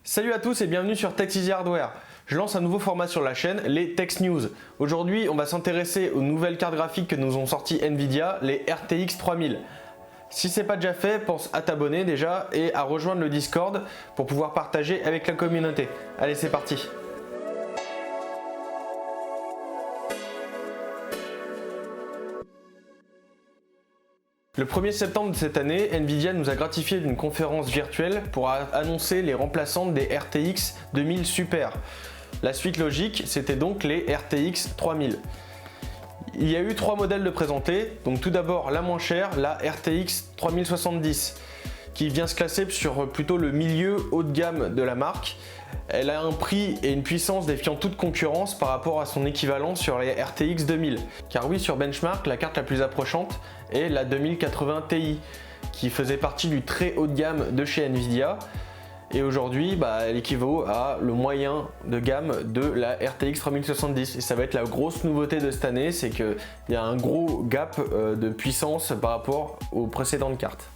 Salut à tous et bienvenue sur Tech Easy Hardware. Je lance un nouveau format sur la chaîne, les Tech News. Aujourd'hui, on va s'intéresser aux nouvelles cartes graphiques que nous ont sorties Nvidia, les RTX 3000. Si ce n'est pas déjà fait, pense à t'abonner déjà et à rejoindre le Discord pour pouvoir partager avec la communauté. Allez, c'est parti. Le 1er septembre de cette année, Nvidia nous a gratifié d'une conférence virtuelle pour annoncer les remplaçantes des RTX 2000 Super. La suite logique, c'était donc les RTX 3000. Il y a eu 3 modèles de présentés. Donc tout d'abord la moins chère, la RTX 3070, qui vient se classer sur plutôt le milieu haut de gamme de la marque. Elle a un prix et une puissance défiant toute concurrence par rapport à son équivalent sur les RTX 2000. Car oui, sur Benchmark, la carte la plus approchante est la 2080 Ti, qui faisait partie du très haut de gamme de chez Nvidia. Et aujourd'hui, elle équivaut à le moyen de gamme de la RTX 3070. Et ça va être la grosse nouveauté de cette année, c'est qu'il y a un gros gap de puissance par rapport aux précédentes cartes.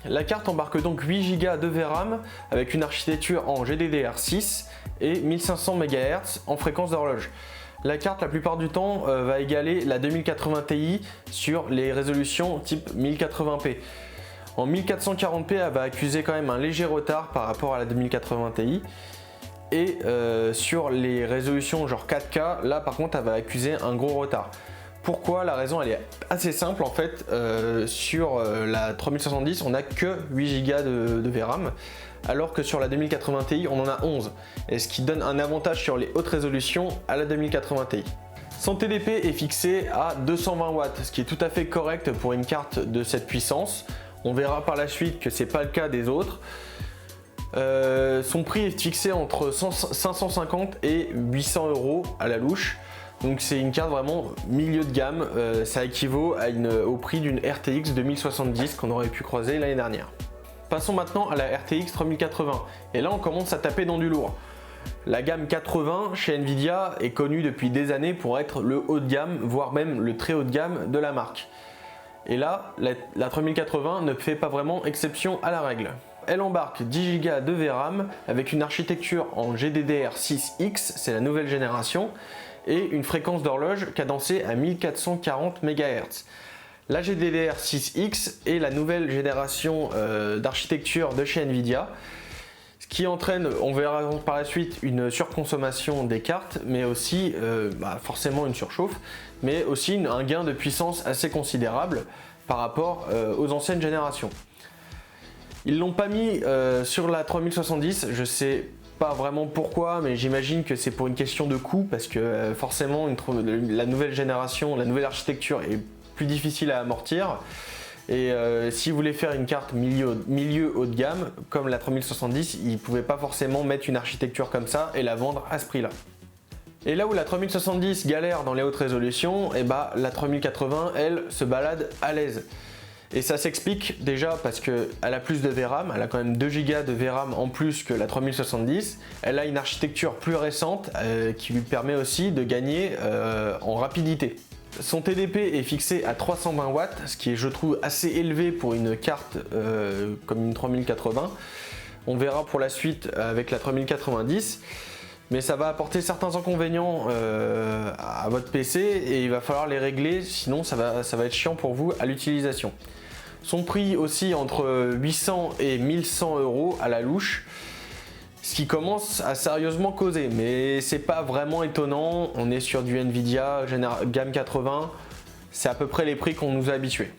La carte embarque donc 8 Go de VRAM avec une architecture en GDDR6 et 1500 MHz en fréquence d'horloge. La carte la plupart du temps va égaler la 2080 Ti sur les résolutions type 1080p. En 1440p, elle va accuser quand même un léger retard par rapport à la 2080 Ti. Et sur les résolutions genre 4K, là par contre elle va accuser un gros retard. Pourquoi? La raison elle est assez simple en fait. Sur la 3070 on n'a que 8 Go de VRAM, alors que sur la 2080 Ti on en a 11, et ce qui donne un avantage sur les hautes résolutions à la 2080 Ti. Son TDP est fixé à 220 watts, ce qui est tout à fait correct pour une carte de cette puissance. On verra par la suite que c'est pas le cas des autres. Son prix est fixé entre 550 et 800 € à la louche. Donc c'est une carte vraiment milieu de gamme, ça équivaut au prix d'une RTX 2070 qu'on aurait pu croiser l'année dernière. Passons maintenant à la RTX 3080, et là on commence à taper dans du lourd. La gamme 80 chez Nvidia est connue depuis des années pour être le haut de gamme, voire même le très haut de gamme de la marque. Et là, la 3080 ne fait pas vraiment exception à la règle. Elle embarque 10 Go de VRAM avec une architecture en GDDR6X, c'est la nouvelle génération, et une fréquence d'horloge cadencée à 1440 MHz. La GDDR6X est la nouvelle génération d'architecture de chez Nvidia, ce qui entraîne, on verra par la suite, une surconsommation des cartes, mais aussi forcément une surchauffe, mais aussi un gain de puissance assez considérable par rapport aux anciennes générations. Ils l'ont pas mis sur la 3070, je sais pas vraiment pourquoi, mais j'imagine que c'est pour une question de coût, parce que forcément la nouvelle génération, la nouvelle architecture est plus difficile à amortir. Et si vous voulez faire une carte milieu haut de gamme comme la 3070, ils ne pouvaient pas forcément mettre une architecture comme ça et la vendre à ce prix là. Et là où la 3070 galère dans les hautes résolutions, la 3080 elle se balade à l'aise. Et ça s'explique déjà parce qu'elle a plus de VRAM, elle a quand même 2 Go de VRAM en plus que la 3070. Elle a une architecture plus récente qui lui permet aussi de gagner en rapidité. Son TDP est fixé à 320 watts, ce qui est, je trouve, assez élevé pour une carte comme une 3080. On verra pour la suite avec la 3090. Mais ça va apporter certains inconvénients à votre PC et il va falloir les régler, sinon ça va être chiant pour vous à l'utilisation. Son prix aussi entre 800 et 1100 € à la louche, ce qui commence à sérieusement causer, mais c'est pas vraiment étonnant, on est sur du Nvidia gamme 80, c'est à peu près les prix qu'on nous a habitués.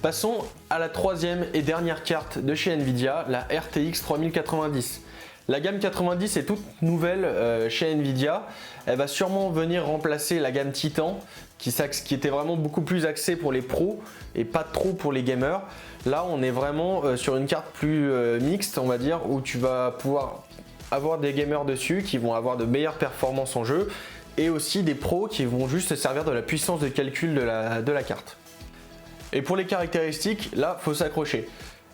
Passons à la troisième et dernière carte de chez Nvidia, la RTX 3090. La gamme 90 est toute nouvelle chez Nvidia, elle va sûrement venir remplacer la gamme Titan qui était vraiment beaucoup plus axée pour les pros et pas trop pour les gamers. Là on est vraiment sur une carte plus mixte, on va dire, où tu vas pouvoir avoir des gamers dessus qui vont avoir de meilleures performances en jeu et aussi des pros qui vont juste se servir de la puissance de calcul de la carte. Et pour les caractéristiques, là faut s'accrocher.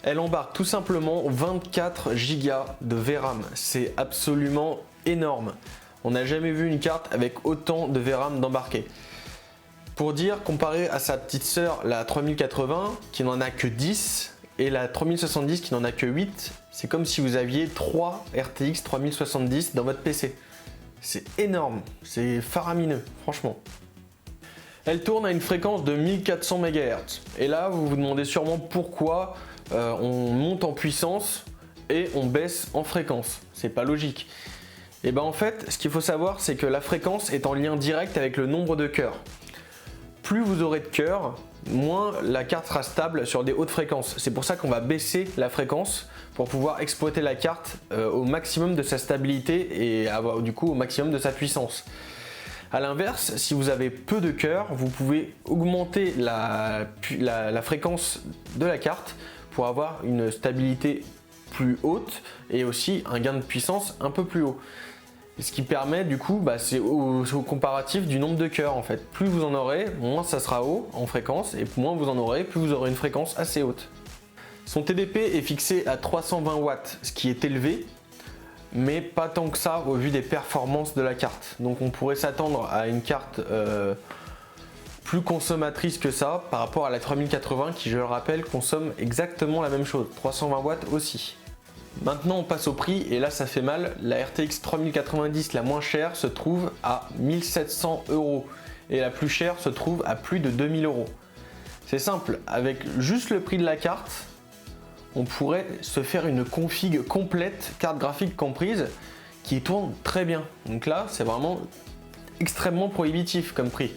Elle embarque tout simplement 24 Go de VRAM, c'est absolument énorme. On n'a jamais vu une carte avec autant de VRAM d'embarqué. Pour dire, comparé à sa petite sœur, la 3080, qui n'en a que 10, et la 3070 qui n'en a que 8, c'est comme si vous aviez 3 RTX 3070 dans votre PC. C'est énorme, c'est faramineux, franchement. Elle tourne à une fréquence de 1400 MHz. Et là, vous vous demandez sûrement pourquoi on monte en puissance et on baisse en fréquence. C'est pas logique. Et ben en fait, ce qu'il faut savoir, c'est que la fréquence est en lien direct avec le nombre de cœurs. Plus vous aurez de cœurs, moins la carte sera stable sur des hautes fréquences. C'est pour ça qu'on va baisser la fréquence pour pouvoir exploiter la carte au maximum de sa stabilité et avoir du coup au maximum de sa puissance. A l'inverse, si vous avez peu de cœurs, vous pouvez augmenter la fréquence de la carte pour avoir une stabilité plus haute et aussi un gain de puissance un peu plus haut. Ce qui permet du coup, c'est au comparatif du nombre de cœurs en fait. Plus vous en aurez, moins ça sera haut en fréquence et moins vous en aurez, plus vous aurez une fréquence assez haute. Son TDP est fixé à 320 watts, ce qui est élevé, mais pas tant que ça au vu des performances de la carte. Donc on pourrait s'attendre à une carte plus consommatrice que ça par rapport à la 3080 qui, je le rappelle, consomme exactement la même chose, 320 watts aussi. Maintenant on passe au prix et là ça fait mal, la RTX 3090 la moins chère se trouve à 1700 € et la plus chère se trouve à plus de 2000 €. C'est simple, avec juste le prix de la carte, on pourrait se faire une config complète, carte graphique comprise, qui tourne très bien. Donc là c'est vraiment extrêmement prohibitif comme prix.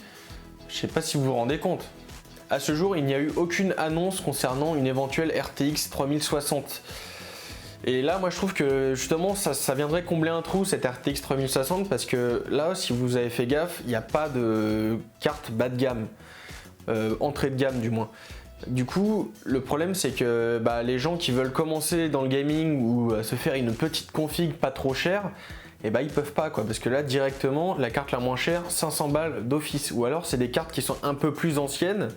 Je sais pas si vous vous rendez compte. À ce jour il n'y a eu aucune annonce concernant une éventuelle RTX 3060. Et là moi je trouve que justement ça viendrait combler un trou cette RTX 3060 parce que là si vous avez fait gaffe il n'y a pas de carte bas de gamme, entrée de gamme du moins. Du coup le problème c'est que les gens qui veulent commencer dans le gaming ou se faire une petite config pas trop chère, et ils peuvent pas quoi, parce que là directement la carte la moins chère 500 balles d'office, ou alors c'est des cartes qui sont un peu plus anciennes.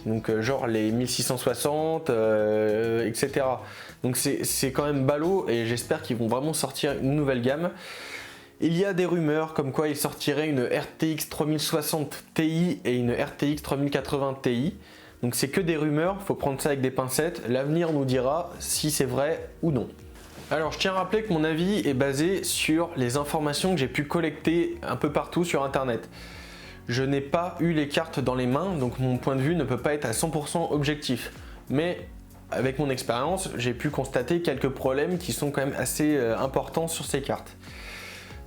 Donc genre les 1660, etc. Donc c'est quand même ballot et j'espère qu'ils vont vraiment sortir une nouvelle gamme. Il y a des rumeurs comme quoi ils sortiraient une RTX 3060 Ti et une RTX 3080 Ti. Donc c'est que des rumeurs, faut prendre ça avec des pincettes. L'avenir nous dira si c'est vrai ou non. Alors je tiens à rappeler que mon avis est basé sur les informations que j'ai pu collecter un peu partout sur internet. Je n'ai pas eu les cartes dans les mains, donc mon point de vue ne peut pas être à 100% objectif. Mais avec mon expérience, j'ai pu constater quelques problèmes qui sont quand même assez importants sur ces cartes.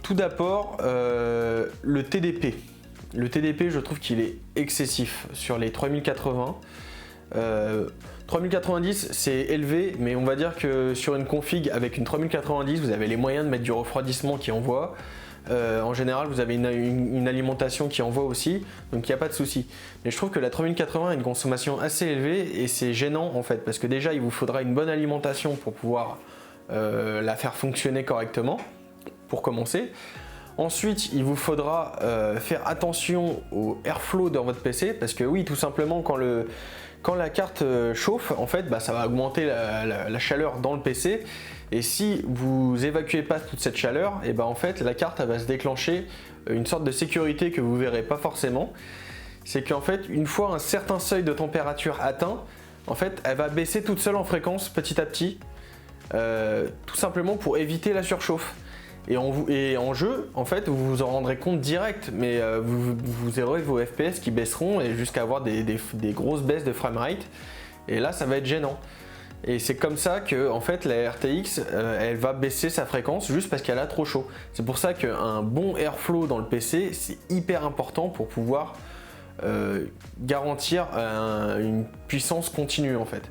Tout d'abord, le TDP. Le TDP, je trouve qu'il est excessif sur les 3080. 3090 c'est élevé, mais on va dire que sur une config avec une 3090, vous avez les moyens de mettre du refroidissement qui envoie. En général vous avez une alimentation qui envoie aussi, donc il n'y a pas de souci. Mais je trouve que la 3080 a une consommation assez élevée et c'est gênant en fait, parce que déjà il vous faudra une bonne alimentation pour pouvoir la faire fonctionner correctement, pour commencer. Ensuite il vous faudra faire attention au airflow dans votre PC, parce que oui, tout simplement quand la carte chauffe, en fait, ça va augmenter la chaleur dans le PC. Et si vous évacuez pas toute cette chaleur, et en fait la carte elle va se déclencher une sorte de sécurité que vous verrez pas forcément. C'est qu'en fait une fois un certain seuil de température atteint, en fait elle va baisser toute seule en fréquence petit à petit, tout simplement pour éviter la surchauffe. Et en jeu, en fait, vous vous en rendrez compte direct, mais vous aurez vos FPS qui baisseront et jusqu'à avoir des grosses baisses de framerate. Et là, ça va être gênant. Et c'est comme ça que en fait, la RTX, elle va baisser sa fréquence juste parce qu'elle a trop chaud. C'est pour ça qu'un bon airflow dans le PC, c'est hyper important pour pouvoir garantir une puissance continue en fait.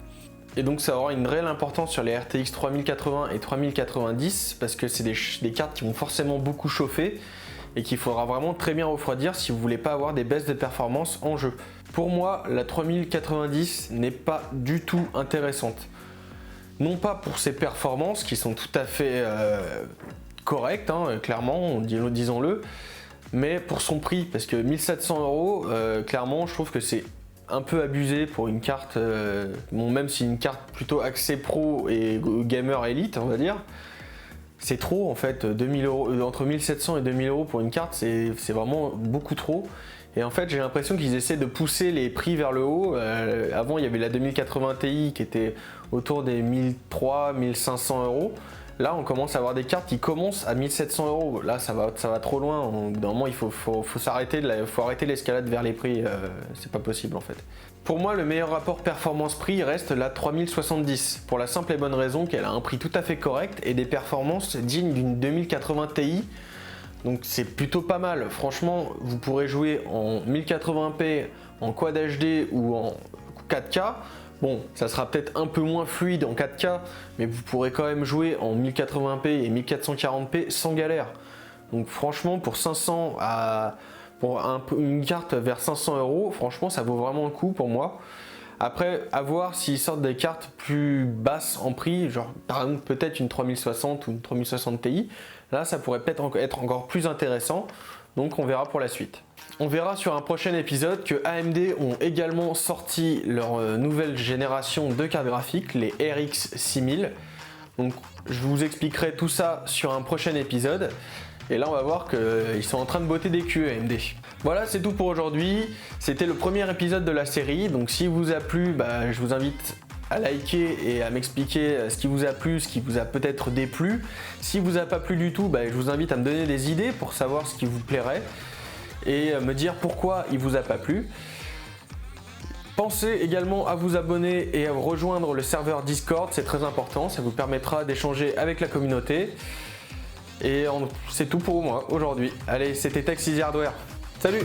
Et donc ça aura une réelle importance sur les RTX 3080 et 3090 parce que c'est des cartes qui vont forcément beaucoup chauffer et qu'il faudra vraiment très bien refroidir si vous voulez pas avoir des baisses de performance en jeu. Pour moi, la 3090 n'est pas du tout intéressante. Non pas pour ses performances qui sont tout à fait correctes, clairement, disons-le, mais pour son prix, parce que 1700 €, clairement, je trouve que c'est un peu abusé pour une carte, même si une carte plutôt axée pro et gamer élite, on va dire. C'est trop en fait, 2000 €, entre 1700 et 2000 € pour une carte, c'est vraiment beaucoup trop. Et en fait j'ai l'impression qu'ils essaient de pousser les prix vers le haut. Avant il y avait la 2080 Ti qui était autour des 1300-1500 euros. Là on commence à avoir des cartes qui commencent à 1700 euros. Là ça va trop loin. Normalement il faut s'arrêter, faut arrêter l'escalade vers les prix. C'est pas possible en fait. Pour moi le meilleur rapport performance-prix reste la 3070. Pour la simple et bonne raison qu'elle a un prix tout à fait correct et des performances dignes d'une 2080 Ti. Donc c'est plutôt pas mal. Franchement vous pourrez jouer en 1080p, en Quad HD ou en 4K. Bon, ça sera peut-être un peu moins fluide en 4K, mais vous pourrez quand même jouer en 1080p et 1440p sans galère. Donc franchement, pour une carte vers 500 euros, franchement, ça vaut vraiment le coup pour moi. Après, à voir s'ils sortent des cartes plus basses en prix, genre par exemple peut-être une 3060 ou une 3060 Ti. Là, ça pourrait peut-être être encore plus intéressant. Donc on verra pour la suite. On verra sur un prochain épisode que AMD ont également sorti leur nouvelle génération de cartes graphiques, les RX 6000. Donc je vous expliquerai tout ça sur un prochain épisode. Et là on va voir qu'ils sont en train de botter des culs AMD. Voilà, c'est tout pour aujourd'hui. C'était le premier épisode de la série. Donc s'il vous a plu, je vous invite à liker et à m'expliquer ce qui vous a plu, ce qui vous a peut-être déplu. Si vous a pas plu du tout, je vous invite à me donner des idées pour savoir ce qui vous plairait et me dire pourquoi il vous a pas plu. Pensez également à vous abonner et à rejoindre le serveur Discord, c'est très important, ça vous permettra d'échanger avec la communauté. Et c'est tout pour moi aujourd'hui. Allez, c'était Tech Easy Hardware. Salut!